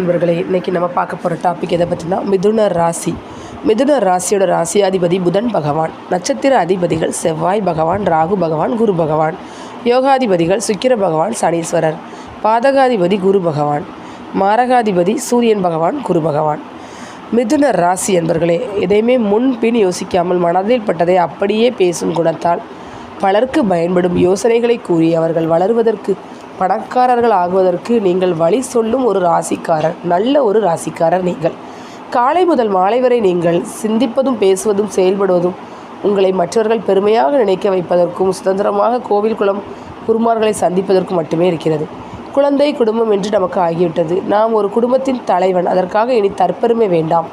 நண்பர்களே, இன்றைக்கி நம்ம பார்க்க போகிற டாபிக் எதை பற்றினா மிதுன ராசி. மிதுன ராசியோட ராசியாதிபதி புதன் பகவான், நட்சத்திர அதிபதிகள் செவ்வாய் பகவான், ராகு பகவான், குரு பகவான், யோகாதிபதிகள் சுக்கிர பகவான், சனீஸ்வரர், பாதகாதிபதி குரு பகவான், மாரகாதிபதி சூரியன் பகவான், குரு பகவான். மிதுன ராசி என்பர்களே, எதையுமே முன்பின் யோசிக்காமல் மனதில் பட்டதை அப்படியே பேசும் குணத்தால் பலருக்கு பயன்படும் யோசனைகளை கூறி அவர்கள் வளருவதற்கு, பணக்காரர்கள் ஆகுவதற்கு நீங்கள் வழி சொல்லும் ஒரு ராசிக்காரர், நல்ல ஒரு ராசிக்காரர் நீங்கள். காலை முதல் மாலை வரை நீங்கள் சிந்திப்பதும் பேசுவதும் செயல்படுவதும் உங்களை மற்றவர்கள் பெருமையாக நினைக்க வைப்பதற்கும், சுதந்திரமாக கோவில் குளம் குருமார்களை சந்திப்பதற்கும் மட்டுமே இருக்கிறது. குழந்தை குடும்பம் என்று நமக்கு ஆகிவிட்டது. நாம் ஒரு குடும்பத்தின் தலைவன், அதற்காக இனி தற்பெருமை வேண்டாம்,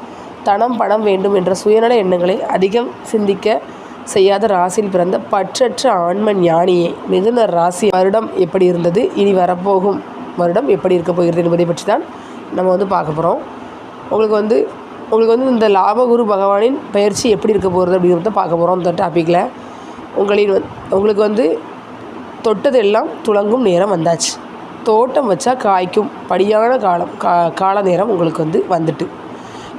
தனம் பணம் வேண்டும் என்ற சுயநல எண்ணங்களை அதிகம் சிந்திக்க செய்யாத ராசியில் பிறந்த பற்றற்ற ஆன்ம ஞானியே. மிதுன ராசி வருடம் எப்படி இருந்தது, இனி வரப்போகும் வருடம் எப்படி இருக்க போகிறது என்பதை பற்றி தான் நம்ம பார்க்க போகிறோம். உங்களுக்கு வந்து இந்த லாபகுரு பகவானின் பயிற்சி எப்படி இருக்க போகிறது அப்படிங்கிறத பார்க்க போகிறோம். இந்த டாப்பிக்கில் உங்களுக்கு தொட்டது எல்லாம் துளங்கும் நேரம் வந்தாச்சு. தோட்டம் வச்சா காய்க்கும் படியான கால நேரம் உங்களுக்கு வந்துட்டு.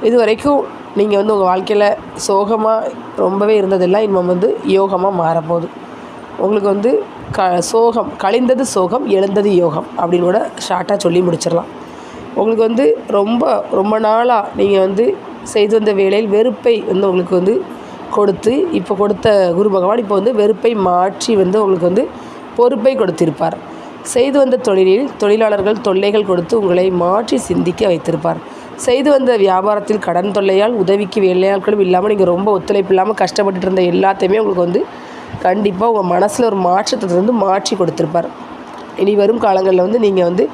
இது வரைக்கும் நீங்கள் உங்கள் வாழ்க்கையில் சோகமாக ரொம்பவே இருந்ததெல்லாம் இனிமேல் யோகமாக மாறப்போகுது. உங்களுக்கு சோகம் கழிந்தது சோகம், எழுந்தது யோகம் அப்படின்னு கூட ஷார்ட்டாக சொல்லி முடிச்சிடலாம். உங்களுக்கு ரொம்ப நாளாக நீங்கள் செய்து வந்த வேலையில் வெறுப்பை உங்களுக்கு கொடுத்து, இப்போ கொடுத்த குரு பகவான் இப்போ வெறுப்பை மாற்றி உங்களுக்கு பொறுப்பை கொடுத்திருப்பார். செய்து வந்த தொழிலில் தொழிலாளர்கள் தொல்லைகள் கொடுத்து உங்களை மாற்றி சிந்திக்க வைத்திருப்பார். செய்து வந்த வியாபாரத்தில் கடன் தொல்லையால் உதவிக்கு வேலையாட்களும் இல்லாமல் நீங்கள் ரொம்ப ஒத்துழைப்பு இல்லாமல் கஷ்டப்பட்டு இருந்த எல்லாத்தையுமே உங்களுக்கு கண்டிப்பாக உங்கள் மனசில் ஒரு மாற்றத்தை மாற்றி கொடுத்துருப்பார். இனி வரும் காலங்களில் நீங்கள்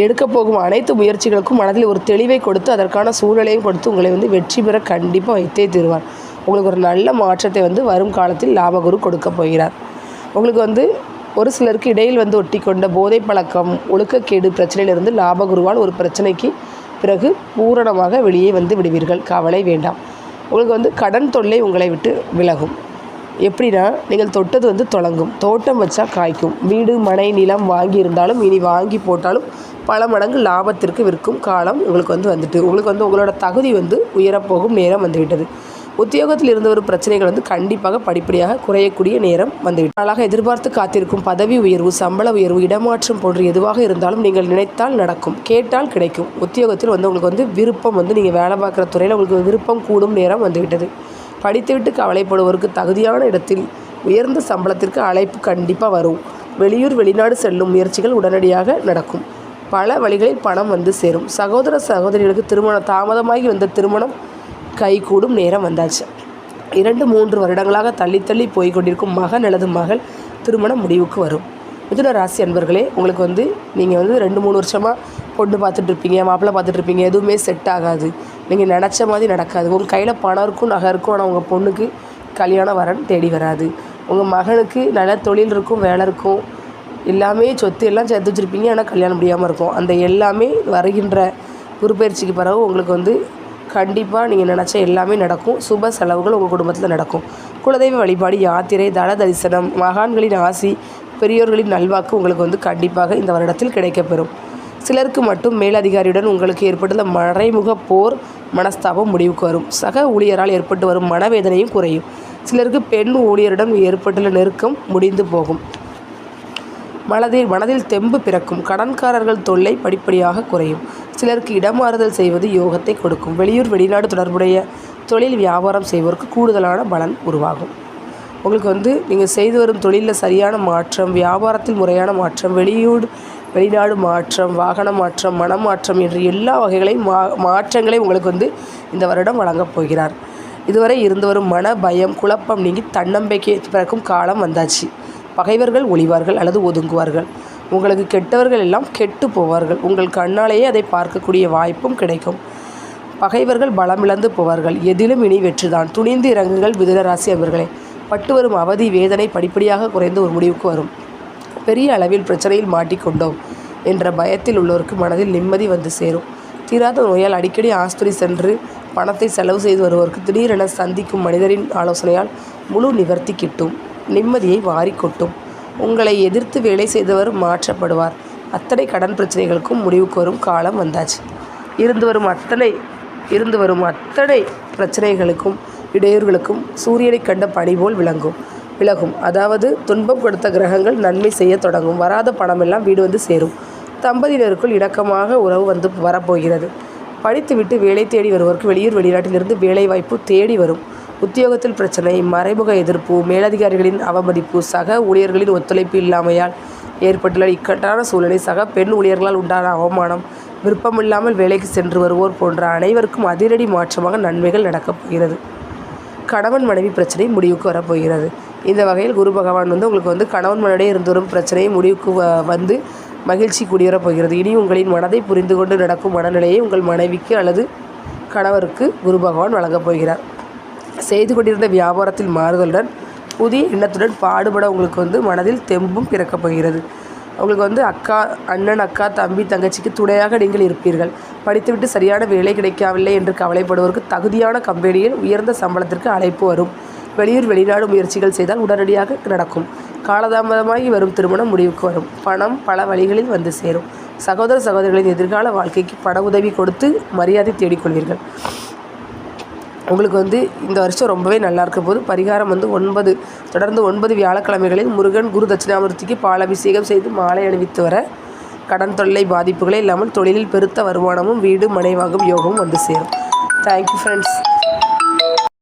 எடுக்க போகும் அனைத்து முயற்சிகளுக்கும் மனதில் ஒரு தெளிவை கொடுத்து, அதற்கான சூழ்நிலையும் கொடுத்து உங்களை வெற்றி பெற கண்டிப்பாக வைத்தே தருவார். உங்களுக்கு ஒரு நல்ல மாற்றத்தை வரும் காலத்தில் லாபகுரு கொடுக்க போகிறார். உங்களுக்கு ஒரு சிலருக்கு இடையில் ஒட்டி கொண்ட போதை பழக்கம், ஒழுக்கக்கேடு பிரச்சனையிலிருந்து லாபகுருவால் ஒரு பிரச்சனைக்கு பிறகு பூரணமாக வெளியே விடுவீர்கள். கவலை வேண்டாம். உங்களுக்கு கடன் தொல்லை உங்களை விட்டு விலகும். எப்படின்னா, நீங்கள் தொட்டது தொடங்கும். தோட்டம் வச்சா காய்க்கும். வீடு மனை நிலம் வாங்கி இருந்தாலும் இனி வாங்கி போட்டாலும் பல மடங்கு லாபத்திற்கு விற்கும் காலம் உங்களுக்கு வந்துட்டு. உங்களுக்கு உங்களோட தகுதி உயரப்போகும் நேரம் வந்துவிட்டது. உத்தியோகத்தில் இருந்த ஒரு பிரச்சனைகள் கண்டிப்பாக படிப்படியாக குறையக்கூடிய நேரம் வந்துவிட்டது. நாளாக எதிர்பார்த்து காத்திருக்கும் பதவி உயர்வு, சம்பள உயர்வு, இடமாற்றம் போன்ற எதுவாக இருந்தாலும் நீங்கள் நினைத்தால் நடக்கும், கேட்டால் கிடைக்கும். உத்தியோகத்தில் உங்களுக்கு விருப்பம் நீங்கள் வேலை பார்க்குற துறையில் உங்களுக்கு விருப்பம் கூடும் நேரம் வந்துவிட்டது. படித்துவிட்டு கவலைப்படுவோருக்கு தகுதியான இடத்தில் உயர்ந்த சம்பளத்திற்கு அழைப்பு கண்டிப்பாக வரும். வெளியூர் வெளிநாடு செல்லும் முயற்சிகள் உடனடியாக நடக்கும். பல வழிகளில் பணம் சேரும். சகோதர சகோதரிகளுக்கு தாமதமாகி வந்த திருமணம் கைகூடும் நேரம் வந்தாச்சு. 2-3 வருடங்களாக தள்ளி போய் கொண்டிருக்கும் மகன் அல்லது மகள் திருமணம் முடிவுக்கு வரும். மிதுன ராசி அன்பர்களே, உங்களுக்கு நீங்கள் 2-3 வருஷமாக பொண்ணு பார்த்துட்ருப்பீங்க, மாப்பிள்ளை பார்த்துட்ருப்பீங்க, எதுவுமே செட் ஆகாது, நீங்கள் நினச்ச மாதிரி நடக்காது. உங்கள் கையில் பணம் இருக்கும், நகை இருக்கும், ஆனால் உங்கள் பொண்ணுக்கு கல்யாண வரன் தேடி வராது. உங்கள் மகனுக்கு நல்ல தொழில் இருக்கும், வேலை இருக்கும், எல்லாமே சொத்து எல்லாம் சேர்த்து வச்சுருப்பீங்க, ஆனால் கல்யாணம் முடியாமல் இருக்கும். அந்த எல்லாமே வருகின்ற குரு பயிற்சிக்கு பிறகு உங்களுக்கு கண்டிப்பாக நீங்கள் நினச்ச எல்லாமே நடக்கும். சுப செலவுகள் உங்கள் குடும்பத்தில் நடக்கும். குலதெய்வ வழிபாடு, யாத்திரை, தல தரிசனம், மகான்களின் ஆசி, பெரியோர்களின் நல்வாக்கு உங்களுக்கு கண்டிப்பாக இந்த வருடத்தில் கிடைக்கப்பெறும். சிலருக்கு மட்டும் மேலதிகாரியுடன் உங்களுக்கு ஏற்பட்டுள்ள மறைமுக போர் மனஸ்தாபம் முடிவுக்கு வரும். சக ஊழியரால் ஏற்பட்டு வரும் மனவேதனையும் குறையும். சிலருக்கு பெண் ஊழியருடன் ஏற்பட்டுள்ள நெருக்கம் முடிந்து போகும். மனதில் தெம்பு பிறக்கும். கடன்காரர்கள் தொல்லை படிப்படியாக குறையும். சிலருக்கு இடமாறுதல் செய்வது யோகத்தை கொடுக்கும். வெளியூர் வெளிநாடு தொடர்புடைய தொழில் வியாபாரம் செய்வோருக்கு கூடுதலான பலன் உருவாகும். உங்களுக்கு நீங்கள் செய்து வரும் தொழிலில் சரியான மாற்றம், வியாபாரத்தில் முறையான மாற்றம், வெளிநாடு மாற்றம், வாகன மாற்றம், மனமாற்றம் என்று எல்லா வகைகளையும் மாற்றங்களையும் உங்களுக்கு இந்த வருடம் வழங்கப் போகிறார். இதுவரை இருந்து வரும் மன பயம், குழப்பம் நீங்கி தன்னம்பிக்கை பிறக்கும் காலம் வந்தாச்சு. பகைவர்கள் ஒளிவார்கள் அல்லது ஒதுங்குவார்கள். உங்களுக்கு கெட்டவர்கள் எல்லாம் கெட்டு போவார்கள். உங்கள் கண்ணாலேயே அதை பார்க்கக்கூடிய வாய்ப்பும் கிடைக்கும். பகைவர்கள் பலமிழந்து போவார்கள். எதிலும் இனி வெற்றிதான். துணிந்து இறங்குங்கள் மிதுன ராசி அவர்களே. பட்டு வரும் அவதி வேதனை படிப்படியாக குறைந்து ஒரு முடிவுக்கு வரும். பெரிய அளவில் பிரச்சனையில் மாட்டிக்கொண்டோம் என்ற பயத்தில் உள்ளோருக்கு மனதில் நிம்மதி சேரும். தீராத நோயால் அடிக்கடி ஆஸ்பத்திரி சென்று பணத்தை செலவு செய்து வருவோருக்கு திடீரென சந்திக்கும் மனிதரின் ஆலோசனையால் முழு நிவர்த்தி கிட்டும். நிம்மதியை வாரி கொட்டும். உங்களை எதிர்த்து வேலை செய்தவர் மாற்றப்படுவார். அத்தனை கடன் பிரச்சனைகளுக்கும் முடிவுக்கு வரும் காலம் வந்தாச்சு. இருந்து வரும் அத்தனை பிரச்சனைகளுக்கும் இடையூறுகளுக்கும் சூரியனை கண்ட பனி போல் விலகும். அதாவது துன்பம் கொடுத்த கிரகங்கள் நன்மை செய்ய தொடங்கும். வராத பணமெல்லாம் வீடு வந்து சேரும். தம்பதியினருக்குள் இணக்கமாக உறவு வரப்போகிறது. படித்துவிட்டு வேலை தேடி வருவோருக்கு வெளியூர் வெளிநாட்டிலிருந்து வேலை வாய்ப்பு தேடி வரும். உத்தியோகத்தில் பிரச்சனை, மறைமுக எதிர்ப்பு, மேலதிகாரிகளின் அவமதிப்பு, சக ஊழியர்களின் ஒத்துழைப்பு இல்லாமையால் ஏற்பட்டுள்ள இக்கட்டான சூழ்நிலை, சக பெண் ஊழியர்களால் உண்டான அவமானம், விருப்பமில்லாமல் வேலைக்கு சென்று வருவோர் போன்ற அனைவருக்கும் அதிரடி மாற்றமாக நன்மைகள் நடக்கப் போகிறது. கணவன் மனைவி பிரச்சனை முடிவுக்கு வரப்போகிறது. இந்த வகையில் குரு பகவான் உங்களுக்கு கணவன் மனைவிடையே இருந்து வரும் பிரச்சனையை முடிவுக்கு வந்து மகிழ்ச்சி குடியேறப் போகிறது. இனி உங்களின் மனதை புரிந்து கொண்டு நடக்கும் மனநிலையை உங்கள் மனைவிக்கு அல்லது கணவருக்கு குரு பகவான் வழங்கப் போகிறார். செய்து கொண்டிருந்த வியாபாரத்தில் மாறுதலுடன் புதிய எண்ணத்துடன் பாடுபட உங்களுக்கு மனதில் தெம்பும் பிறக்கப் போகிறது. உங்களுக்கு அண்ணன், அக்கா, தம்பி, தங்கச்சிக்கு துணையாக நீங்கள் இருப்பீர்கள். படித்துவிட்டு சரியான வேலை கிடைக்கவில்லை என்று கவலைப்படுவோருக்கு தகுதியான கம்பெனியில் உயர்ந்த சம்பளத்திற்கு அழைப்பு வரும். வெளியூர் வெளிநாடு முயற்சிகள் செய்தால் உடனடியாக நடக்கும். காலதாமதமாகி வரும் திருமணம் முடிவுக்கு வரும். பணம் பல வழிகளில் வந்து சேரும். சகோதர சகோதரிகளின் எதிர்கால வாழ்க்கைக்கு பண உதவி கொடுத்து மரியாதை தேடிக்கொள்வீர்கள். உங்களுக்கு இந்த வருஷம் ரொம்பவே நல்லா இருக்க போது. பரிகாரம் தொடர்ந்து 9 வியாழக்கிழமைகளில் முருகன் குரு தட்சிணாமூர்த்திக்கு பாலாபிஷேகம் செய்து மாலை அணிவித்து வர கடன் தொல்லை பாதிப்புகளே இல்லாமல் தொழிலில் பெருத்த வருமானமும் வீடு மனை வாங்கும் யோகமும் வந்து சேரும். Thank you friends.